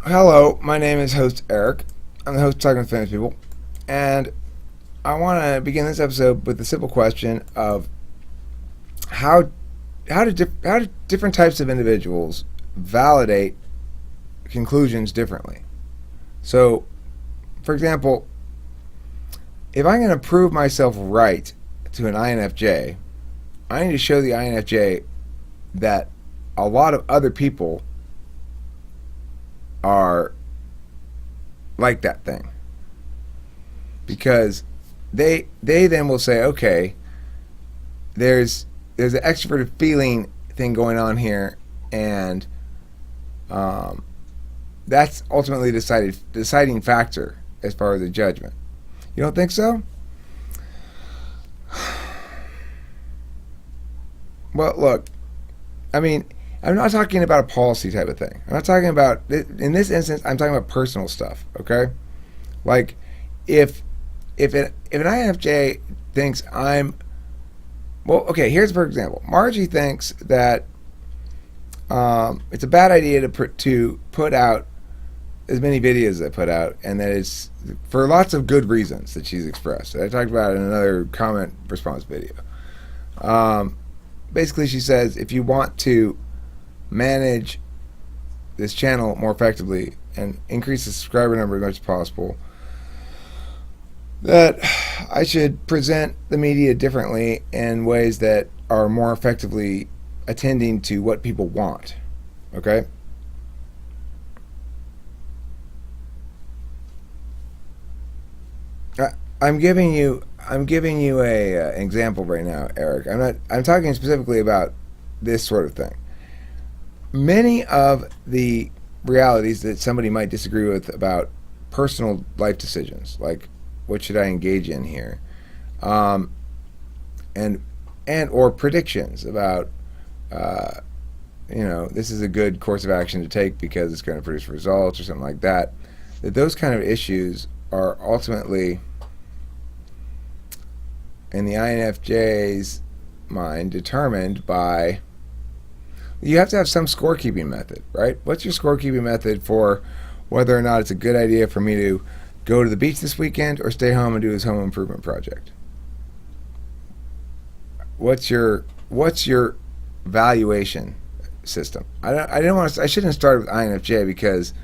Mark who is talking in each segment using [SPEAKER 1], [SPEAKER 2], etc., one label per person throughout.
[SPEAKER 1] Hello, my name is host Eric. I'm the host of Talking with Famous People, and I want to begin this episode with the simple question of how do different types of individuals validate conclusions differently. So, for example, if I'm going to prove myself right to an INFJ, I need to show the INFJ that a lot of other people are like that thing, because they then will say, okay, there's an extroverted feeling thing going on here, and that's ultimately deciding factor as far as the judgment. You don't think so? Well, look, I mean, I'm not talking about a policy type of thing. I'm not talking about, in this instance, I'm talking about personal stuff, okay? Like, if an INFJ thinks here's for example. Margie thinks that it's a bad idea to put out as many videos as I put out, and that it's for lots of good reasons that she's expressed. I talked about it in another comment response video. Basically, she says if you want to manage this channel more effectively and increase the subscriber number as much as possible, that I should present the media differently in ways that are more effectively attending to what people want. Okay? I'm giving you a example right now, Eric. I'm talking specifically about this sort of thing. Many of the realities that somebody might disagree with about personal life decisions, like what should I engage in here, and or predictions about this is a good course of action to take because it's going to produce results or something like that. That those kind of issues are ultimately, in the INFJ's mind, determined by, you have to have some scorekeeping method, right? What's your scorekeeping method for whether or not it's a good idea for me to go to the beach this weekend or stay home and do this home improvement project? What's your valuation system? I shouldn't start with INFJ because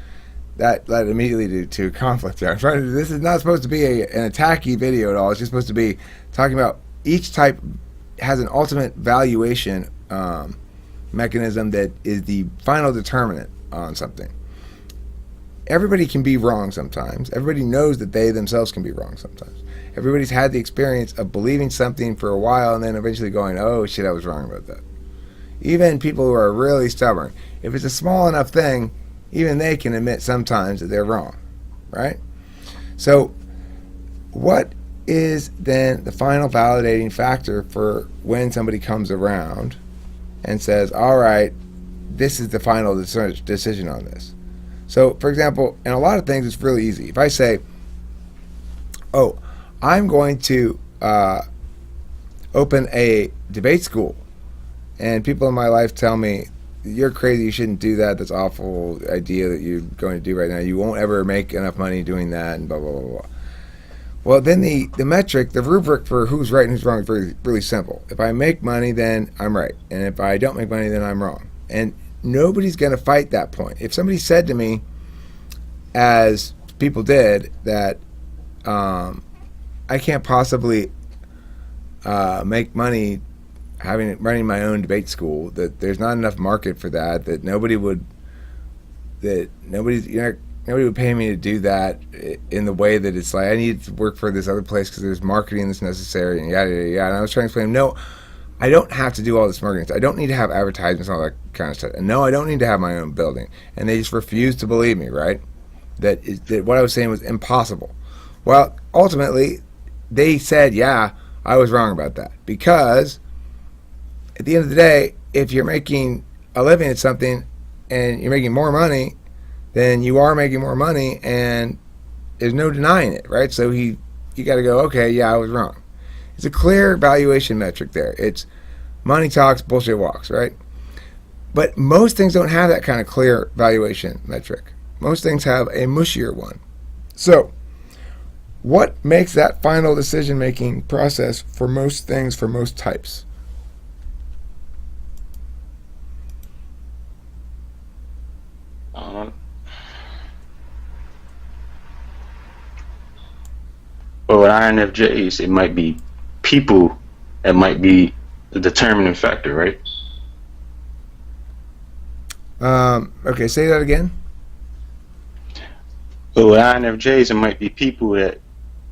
[SPEAKER 1] that led immediately to conflict there. This is not supposed to be an attacky video at all. It's just supposed to be talking about each type has an ultimate valuation mechanism that is the final determinant on something. Everybody can be wrong sometimes. Everybody knows that they themselves can be wrong sometimes. Everybody's had the experience of believing something for a while and then eventually going, oh shit, I was wrong about that. Even people who are really stubborn, if it's a small enough thing, even they can admit sometimes that they're wrong, right? So what is then the final validating factor for when somebody comes around and says, all right, this is the final decision on this? So, for example, in a lot of things, it's really easy. If I say, oh, I'm going to open a debate school, and people in my life tell me, you're crazy, you shouldn't do that, that's an awful idea that you're going to do right now, you won't ever make enough money doing that, and blah, blah, blah, blah. Well, then the metric, the rubric for who's right and who's wrong is really, really simple. If I make money, then I'm right. And if I don't make money, then I'm wrong. And nobody's going to fight that point. If somebody said to me, as people did, that I can't possibly make money running my own debate school, that there's not enough market for that, that nobody would pay me to do that in the way that it's like I need to work for this other place because there's marketing that's necessary and yada yada yada. And I was trying to explain, no, I don't have to do all this marketing. I don't need to have advertisements and all that kind of stuff. And no, I don't need to have my own building. And they just refused to believe me, right? That what I was saying was impossible. Well, ultimately, they said, yeah, I was wrong about that. Because at the end of the day, if you're making a living at something and you're making more money, then you are making more money, and there's no denying it, right? So you got to go, okay, yeah, I was wrong. It's a clear valuation metric there. It's money talks, bullshit walks, right? But most things don't have that kind of clear valuation metric. Most things have a mushier one. So, what makes that final decision-making process for most things, for most types?
[SPEAKER 2] Well, with INFJs, it might be people that might be the determining factor, right?
[SPEAKER 1] Okay, say that again.
[SPEAKER 2] But with INFJs, it might be people that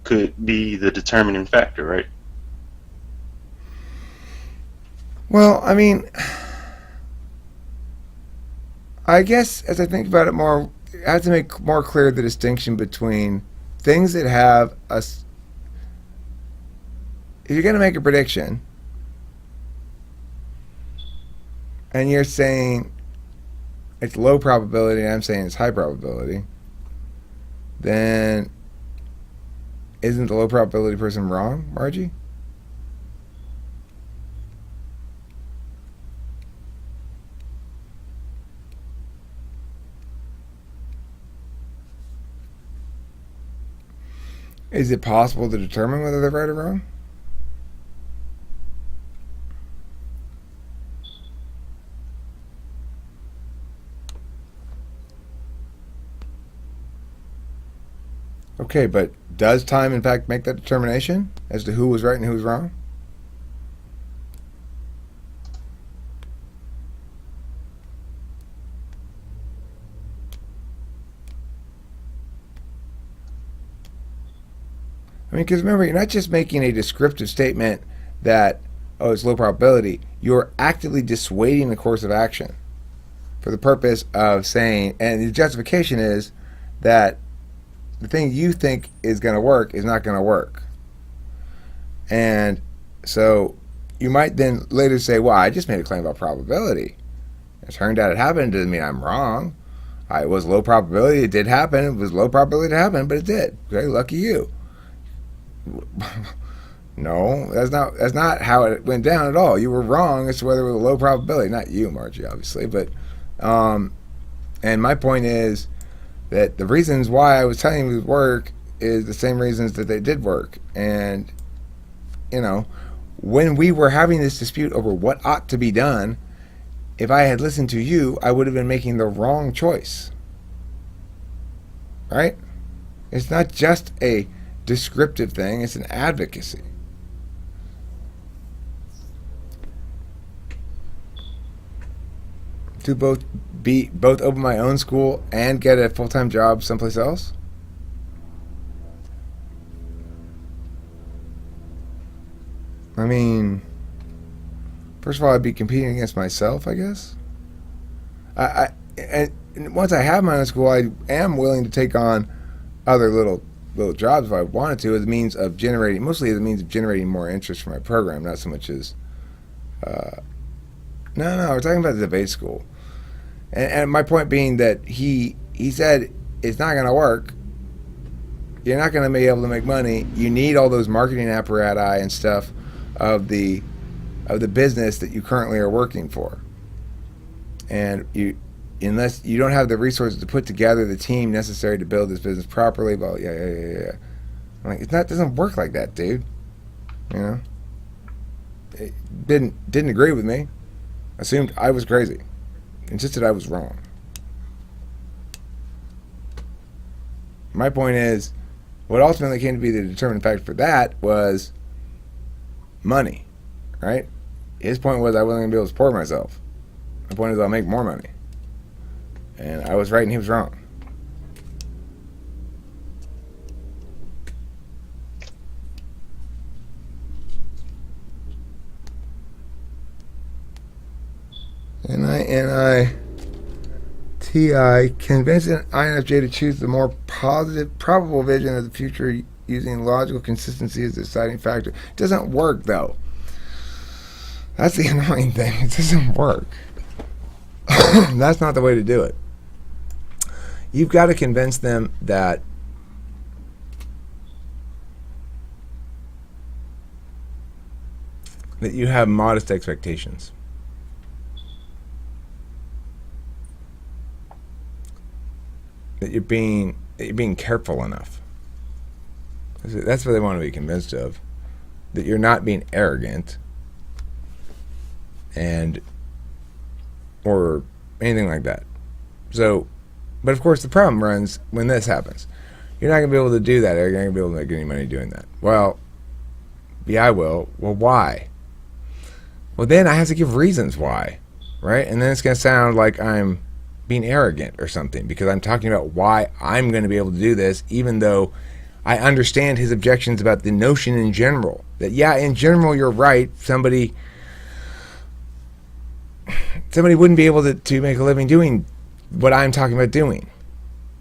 [SPEAKER 2] could be the determining factor, right?
[SPEAKER 1] Well, I mean, I guess as I think about it more, I have to make more clear the distinction between things that have a. If you're going to make a prediction and you're saying it's low probability and I'm saying it's high probability, then isn't the low probability person wrong, Margie? Is it possible to determine whether they're right or wrong? Okay, but does time in fact make that determination as to who was right and who was wrong? I mean, because remember, you're not just making a descriptive statement that, oh, it's low probability. You're actively dissuading the course of action for the purpose of saying, and the justification is that the thing you think is going to work is not going to work. And so you might then later say, well, I just made a claim about probability. It turned out it happened. It doesn't mean I'm wrong. It was low probability. It did happen. It was low probability to happen, but it did. Okay, lucky you. No, that's not how it went down at all. You were wrong as to whether it was a low probability. Not you, Margie, obviously, but and my point is that the reasons why I was telling you it would work is the same reasons that they did work. And you know, when we were having this dispute over what ought to be done, if I had listened to you, I would have been making the wrong choice. Right? It's not just a descriptive thing, it's an advocacy. To both open my own school and get a full-time job someplace else? I mean, first of all, I'd be competing against myself, I guess. And once I have my own school, I am willing to take on other little jobs if I wanted to, as a means of generating, mostly as a means of generating more interest for my program, not so much as. No, we're talking about the debate school, and my point being that he said it's not going to work. You're not going to be able to make money. You need all those marketing apparatus and stuff of the business that you currently are working for, and unless you don't have the resources to put together the team necessary to build this business properly, well, yeah. I'm like, it doesn't work like that, dude. You know, it didn't agree with me. Assumed I was crazy. Insisted I was wrong. My point is, what ultimately came to be the determining factor for that was money, right? His point was I wasn't going to be able to support myself. My point is I'll make more money. And I was right and he was wrong. NINITI convinced an INFJ to choose the more positive, probable vision of the future using logical consistency as the deciding factor. It doesn't work, though. That's the annoying thing. It doesn't work. That's not the way to do it. You've got to convince them that you have modest expectations. that you're being careful enough. That's what they want to be convinced of, that you're not being arrogant or anything like that. So, but of course the problem runs when this happens. You're not going to be able to do that. You're not going to be able to make any money doing that. Well, yeah, I will. Well, why? Well, then I have to give reasons why, right? And then it's going to sound like I'm being arrogant or something because I'm talking about why I'm going to be able to do this, even though I understand his objections about the notion in general. That, yeah, in general, you're right. Somebody wouldn't be able to make a living doing what I'm talking about doing.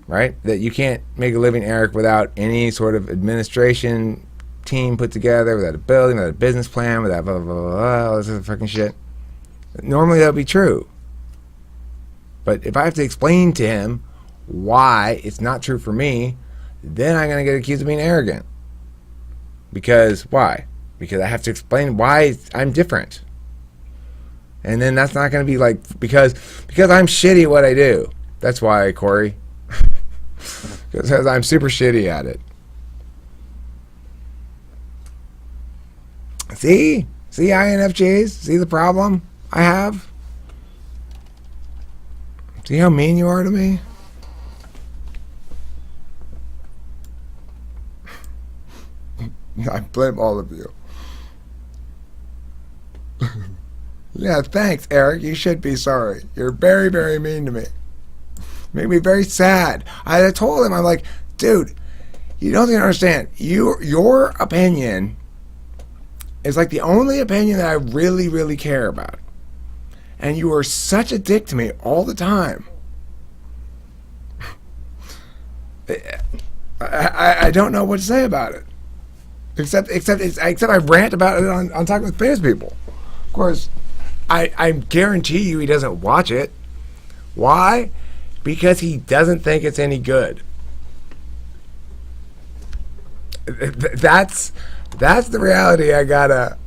[SPEAKER 1] Right? That you can't make a living, Eric, without any sort of administration team put together, without a building, without a business plan, without blah, blah, blah, blah, all this other fucking shit. Normally that would be true. But if I have to explain to him why it's not true for me, then I'm going to get accused of being arrogant. Because, why? Because I have to explain why I'm different. And then that's not going to be like, because I'm shitty at what I do. That's why, Corey. Because I'm super shitty at it. See INFJs? See the problem I have? See how mean you are to me? I blame all of you. Yeah, thanks, Eric. You should be sorry. You're very, very mean to me. Made me very sad. I told him, I'm like, dude, you don't think I understand. Your opinion is like the only opinion that I really, really care about. And you are such a dick to me all the time. I don't know what to say about it. Except I rant about it on Talking with Famous People. Of course, I guarantee you he doesn't watch it. Why? Because he doesn't think it's any good. That's the reality I gotta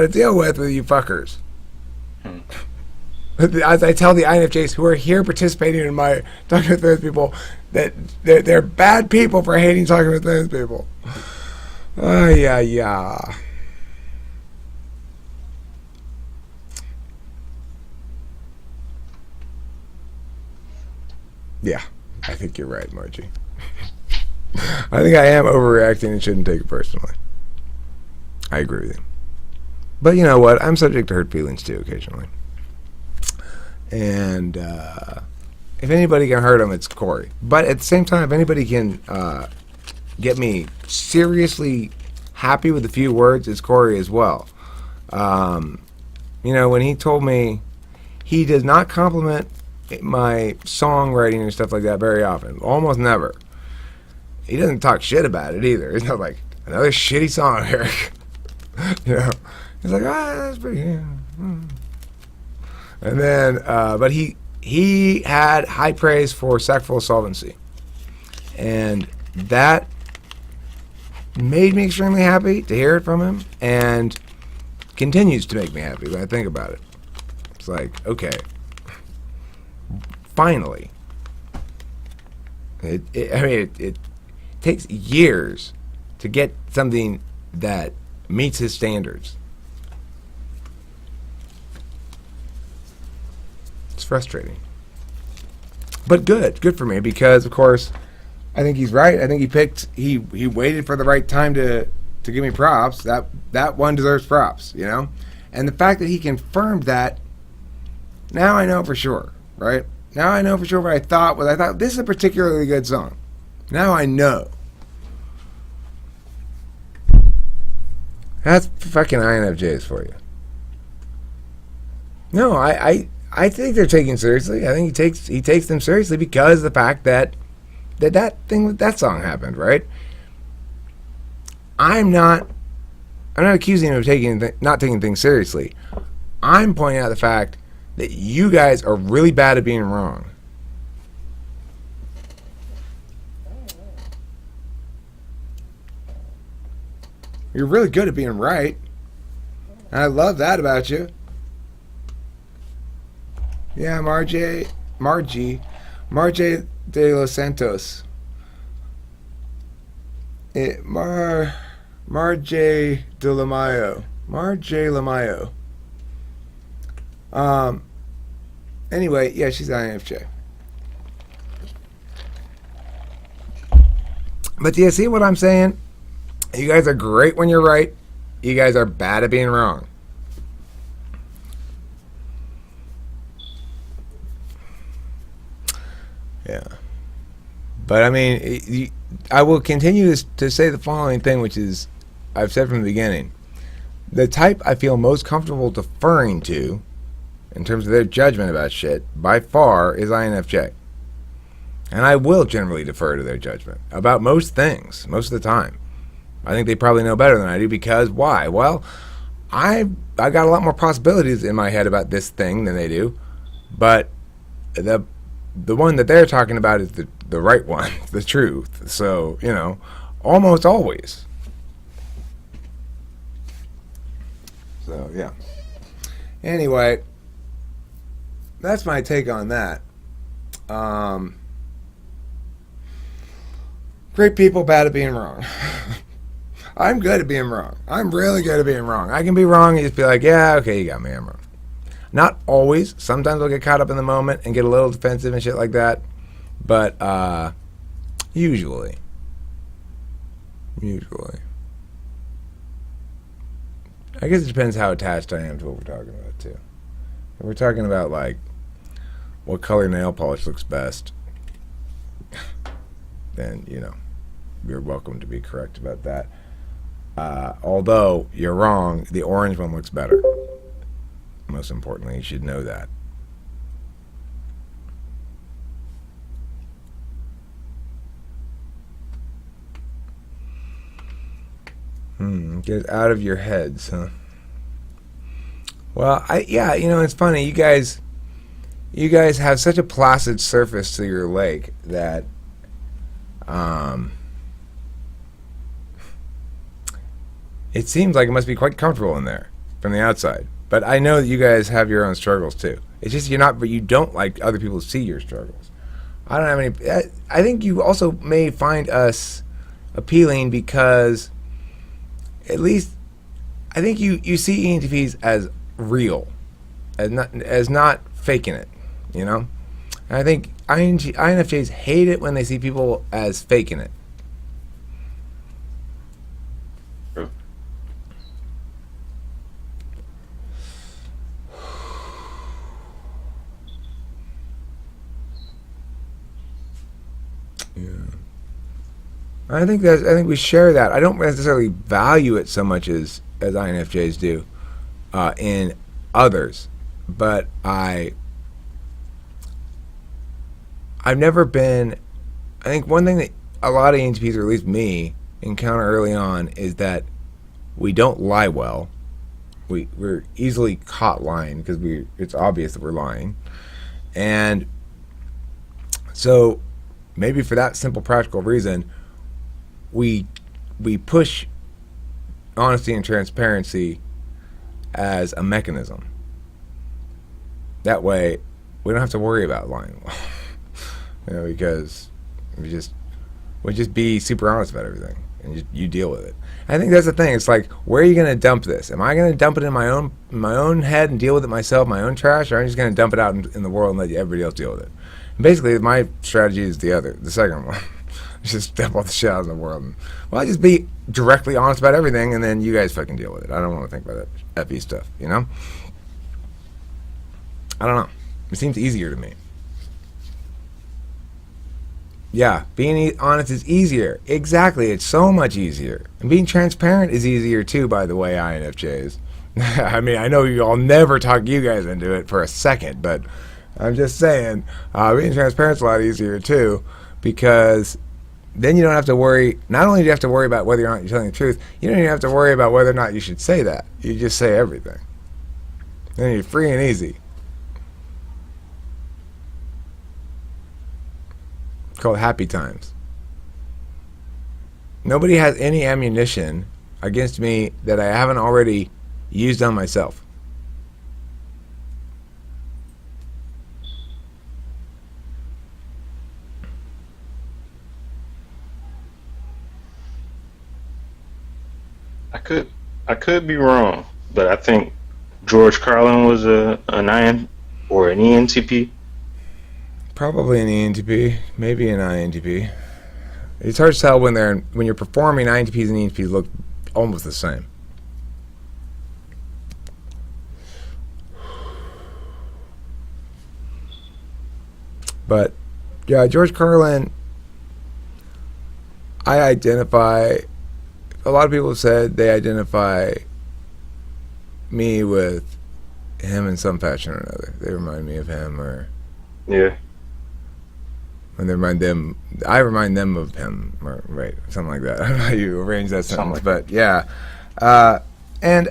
[SPEAKER 1] deal with you fuckers. As I tell the INFJs who are here participating in my Talking with Famous People that they're bad people for hating Talking with Famous People. Yeah. Yeah, I think you're right, Margie. I think I am overreacting and shouldn't take it personally. I agree with you. But you know what? I'm subject to hurt feelings too occasionally. And if anybody can hurt him, it's Corey. But at the same time, if anybody can get me seriously happy with a few words, it's Corey as well. You know, when he told me he does not compliment my songwriting and stuff like that very often, almost never. He doesn't talk shit about it either. He's not like, another shitty song, Eric. You know, he's like, that's pretty good. And then, but he had high praise for Sackful of Solvency, and that made me extremely happy to hear it from him, and continues to make me happy when I think about it. It's like, okay, finally. It takes years to get something that meets his standards. It's frustrating. But good for me, because of course I think he's right. I think he waited for the right time to give me props. That one deserves props, you know? And the fact that he confirmed that, now I know for sure, right? Now I know for sure what I thought this is a particularly good song. Now I know. That's fucking INFJs for you. No, I think they're taken seriously. I think he takes them seriously because of the fact that thing with that song happened, right? I'm not accusing him of not taking things seriously. I'm pointing out the fact that you guys are really bad at being wrong. You're really good at being right. And I love that about you. Yeah, Margie, de los Santos. Marjay de la Mayo. Marjay Lamayo. Anyway, yeah, she's INFJ. But do you see what I'm saying? You guys are great when you're right. You guys are bad at being wrong. Yeah. But I mean, I will continue to say the following thing, which is, I've said from the beginning. The type I feel most comfortable deferring to, in terms of their judgment about shit, by far is INFJ. And I will generally defer to their judgment about most things, most of the time. I think they probably know better than I do, because why? Well, I got a lot more possibilities in my head about this thing than they do, but the one that they're talking about is the right one, the truth. So, you know, almost always. So, yeah. Anyway, that's my take on that. Great people, bad at being wrong. I'm good at being wrong. I'm really good at being wrong. I can be wrong and just be like, yeah, okay, you got me, I'm wrong. Not always. Sometimes I'll get caught up in the moment and get a little defensive and shit like that. But usually. I guess it depends how attached I am to what we're talking about, too. If we're talking about, like, what color nail polish looks best, then, you know, you're welcome to be correct about that. Although, you're wrong, the orange one looks better. Most importantly, you should know that. Get out of your heads, huh? Well, yeah, you know, it's funny. You guys have such a placid surface to your lake that, it seems like it must be quite comfortable in there from the outside. But I know that you guys have your own struggles too. It's just you don't like other people to see your struggles. I don't have any. I think you also may find us appealing because, at least, I think you see ENTPs as real, as not faking it, you know? And I think INFJs hate it when they see people as faking it. Yeah. I think we share that. I don't necessarily value it so much as INFJs do in others, but I've never been. I think one thing that a lot of ENTPs, or at least me, encounter early on is that we don't lie well. We're easily caught lying because it's obvious that we're lying, and so maybe for that simple practical reason, we push honesty and transparency as a mechanism. That way, we don't have to worry about lying, you know, because we just be super honest about everything, and you deal with it. And I think that's the thing. It's like, where are you going to dump this? Am I going to dump it in my own head and deal with it myself, my own trash, or am I just going to dump it out in the world and let everybody else deal with it? And basically, my strategy is the second one. Just dump all the shit out in the world. And, well, just be directly honest about everything, and then you guys fucking deal with it. I don't want to think about that FE stuff, you know? I don't know. It seems easier to me. Yeah, being honest is easier. Exactly, it's so much easier. And being transparent is easier too, by the way, INFJs. I mean, I know I'll never talk you guys into it for a second, but I'm just saying, being transparent is a lot easier too, because then you don't have to worry. Not only do you have to worry about whether or not you're telling the truth, you don't even have to worry about whether or not you should say that. You just say everything. Then you're free and easy. It's called happy times. Nobody has any ammunition against me that I haven't already used on myself.
[SPEAKER 2] I could be wrong, but I think George Carlin was an IN or an ENTP.
[SPEAKER 1] Probably an ENTP, maybe an INTP. It's hard to tell when you're performing. INTPs and ENTPs look almost the same. But yeah, George Carlin, I identify. A lot of people have said they identify me with him in some fashion or another. They remind me of him, or
[SPEAKER 2] Yeah.
[SPEAKER 1] and they remind them. I remind them of him, or right, something like that. I don't know how you arrange that sentence,
[SPEAKER 2] Like
[SPEAKER 1] but yeah, and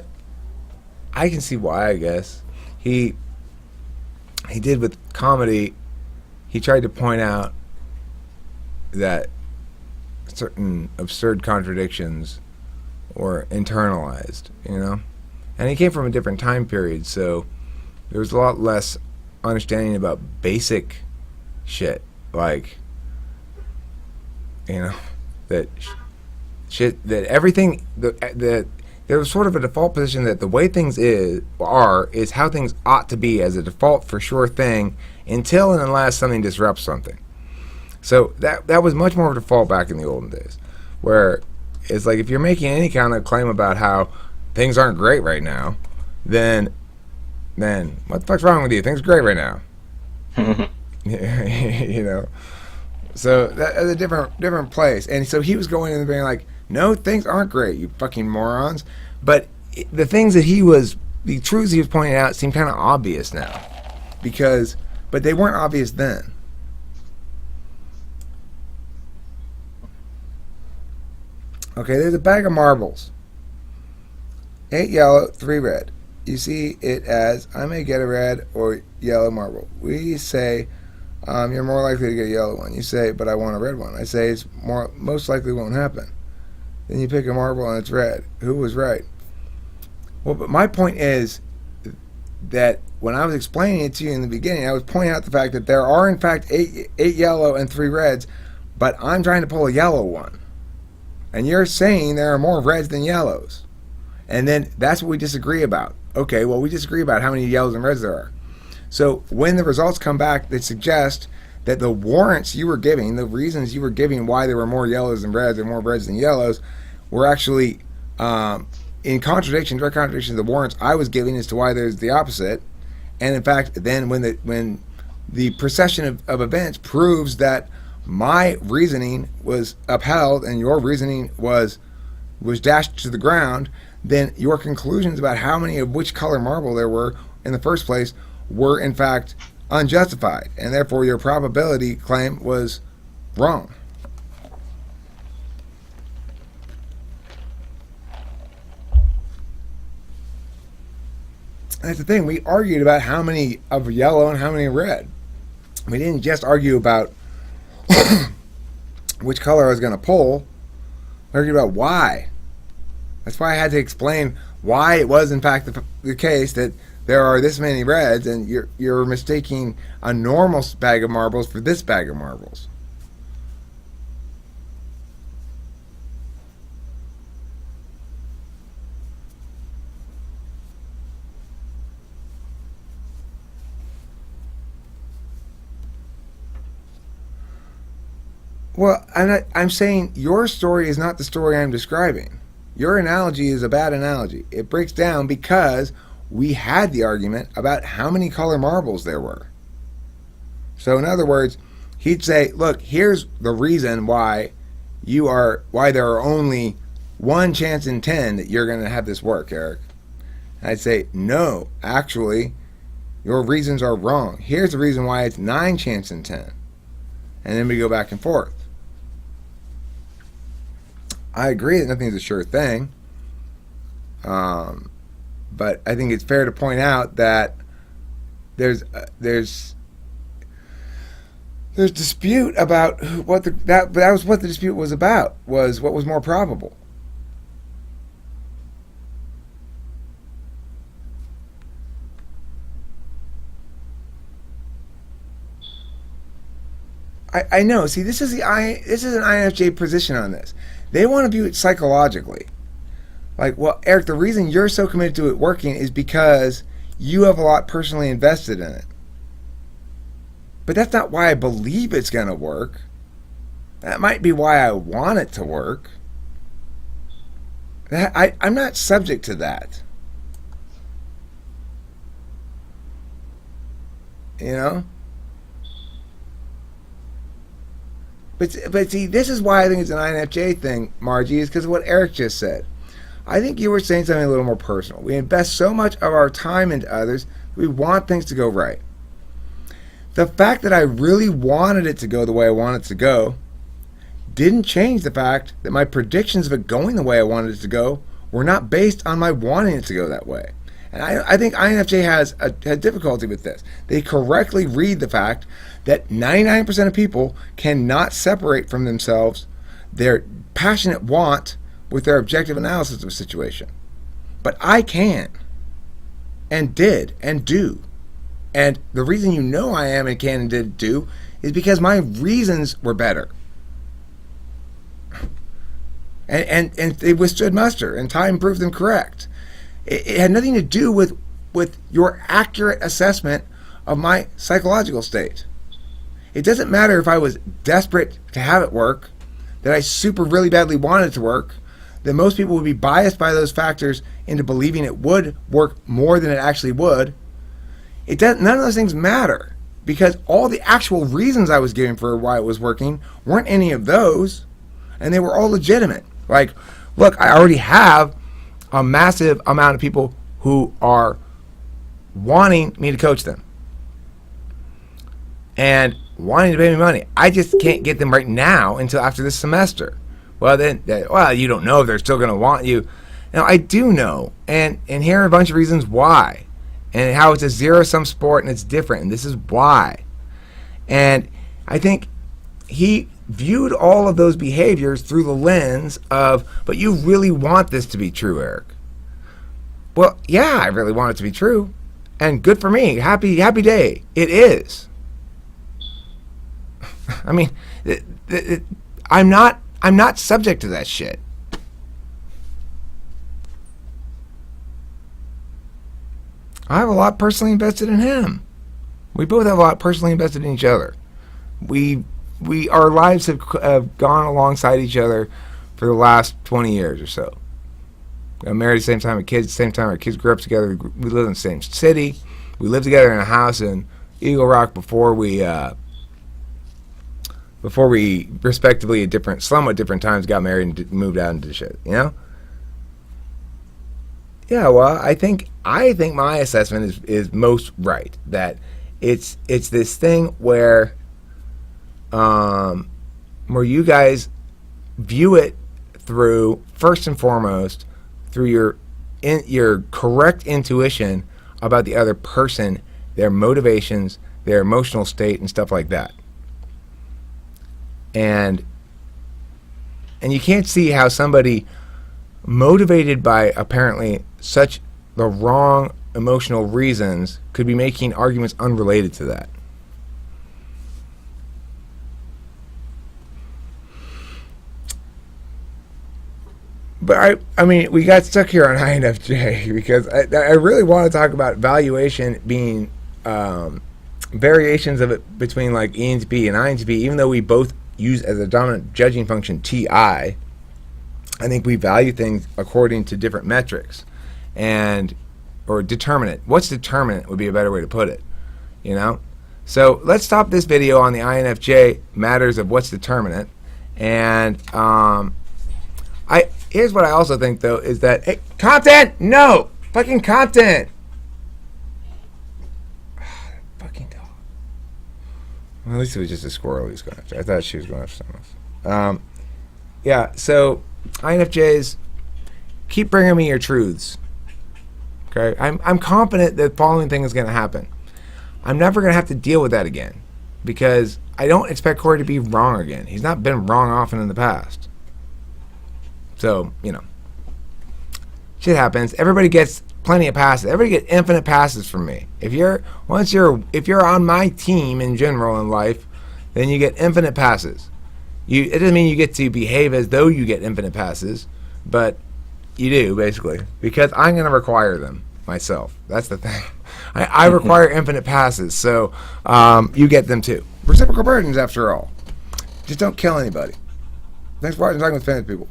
[SPEAKER 1] I can see why. I guess he did with comedy. He tried to point out that certain absurd contradictions were internalized, and he came from a different time period, so there was a lot less understanding about basic shit, like that shit, that everything that there was sort of a default position that the way things is how things ought to be as a default for sure thing, until and unless something disrupts something. So that was much more of a default back in the olden days, where it's like if you're making any kind of claim about how things aren't great right now, then what the fuck's wrong with you? Things are great right now. So that's a different place. And so he was going in and being like, no, things aren't great, you fucking morons. But the truths he was pointing out seem kind of obvious now, but they weren't obvious then. Okay, there's a bag of marbles. 8 yellow, 3 red. You see it as, I may get a red or yellow marble. We say, you're more likely to get a yellow one. You say, but I want a red one. I say, it's most likely won't happen. Then you pick a marble and it's red. Who was right? Well, but my point is that when I was explaining it to you in the beginning, I was pointing out the fact that there are in fact 8 yellow and 3 reds, but I'm trying to pull a yellow one. And you're saying there are more reds than yellows. And then that's what we disagree about. Okay, well, we disagree about how many yellows and reds there are. So when the results come back that suggest that the warrants you were giving, the reasons you were giving why there were more yellows than reds and more reds than yellows, were actually in contradiction, direct contradiction to the warrants I was giving as to why there's the opposite. And in fact, then when the procession of events proves that my reasoning was upheld and your reasoning was dashed to the ground, then your conclusions about how many of which color marble there were in the first place were in fact unjustified, and therefore your probability claim was wrong. That's the thing. We argued about how many of yellow and how many red. We didn't just argue about which color I was going to pull. We argued about why. That's why I had to explain why it was in fact the case that there are this many reds, and you're mistaking a normal bag of marbles for this bag of marbles. Well, I'm saying your story is not the story I'm describing. Your analogy is a bad analogy. It breaks down because we had the argument about how many color marbles there were. So in other words, he'd say, look, here's the reason why there are only 1 chance in 10 that you're going to have this work, Eric. I'd say, no, actually, your reasons are wrong. Here's the reason why it's 9 chance in 10. And then we go back and forth. I agree that nothing is a sure thing. But I think it's fair to point out that there's dispute about that was what the dispute was about, was what was more probable. I know. See, this is an INFJ position on this. They want to view it psychologically. Like, well, Eric, the reason you're so committed to it working is because you have a lot personally invested in it. But that's not why I believe it's going to work. That might be why I want it to work. I'm not subject to that. You know? But see, this is why I think it's an INFJ thing, Margie, is because of what Eric just said. I think you were saying something a little more personal. We invest so much of our time into others, we want things to go right. The fact that I really wanted it to go the way I wanted it to go didn't change the fact that my predictions of it going the way I wanted it to go were not based on my wanting it to go that way. And I think INFJ has a difficulty with this. They correctly read the fact that 99% of people cannot separate from themselves their passionate want with their objective analysis of a situation. But I can, and did, and do. And the reason you know I am and can and did do is because my reasons were better. And they withstood muster, and time proved them correct. It had nothing to do with your accurate assessment of my psychological state. It doesn't matter if I was desperate to have it work, that I really badly wanted it to work, that most people would be biased by those factors into believing it would work more than it actually would. None of those things matter, because all the actual reasons I was giving for why it was working weren't any of those, and they were all legitimate. Like, look, I already have a massive amount of people who are wanting me to coach them and wanting to pay me money. I just can't get them right now until after this semester. Well, well, you don't know if they're still going to want you. Now, I do know, and here are a bunch of reasons why, and how it's a zero-sum sport and it's different, and this is why. And I think he viewed all of those behaviors through the lens of, but you really want this to be true, Eric. Well, yeah, I really want it to be true, and good for me. Happy day. It is. I mean, I'm not subject to that shit. I have a lot personally invested in him. We both have a lot personally invested in each other. Our lives have gone alongside each other for the last 20 years or so. We got married at the same time, with kids at the same time. Our kids grew up together. We lived in the same city. We lived together in a house in Eagle Rock before we respectively at somewhat different times got married and moved out into shit. You know? Yeah. Well, I think my assessment is most right. That it's this thing where you guys view it through, first and foremost, through your correct intuition about the other person, their motivations, their emotional state, and stuff like that. And you can't see how somebody motivated by apparently such the wrong emotional reasons could be making arguments unrelated to that. But I mean, we got stuck here on INFJ because I really want to talk about valuation being variations of it between like ENTP and INTP, even though we both use as a dominant judging function TI. I think we value things according to different metrics, or determinant. What's determinant would be a better way to put it, you know? So let's stop this video on the INFJ matters of what's determinant. And here's what I also think though is that, hey, content, no, fucking content. Fucking dog. Well, at least it was just a squirrel he was going after. I thought she was going after something else. Yeah, so INFJs, keep bringing me your truths. Okay, I'm confident that the following thing is going to happen. I'm never going to have to deal with that again because I don't expect Corey to be wrong again. He's not been wrong often in the past. So, you know, shit happens. Everybody gets plenty of passes. Everybody gets infinite passes from me. If you're on my team in general in life, then you get infinite passes. It doesn't mean you get to behave as though you get infinite passes, but You do, basically, because I'm going to require them myself. That's the thing. I require infinite passes, so you get them too. Reciprocal burdens, after all. Just don't kill anybody. Thanks for watching Talking with Famous People.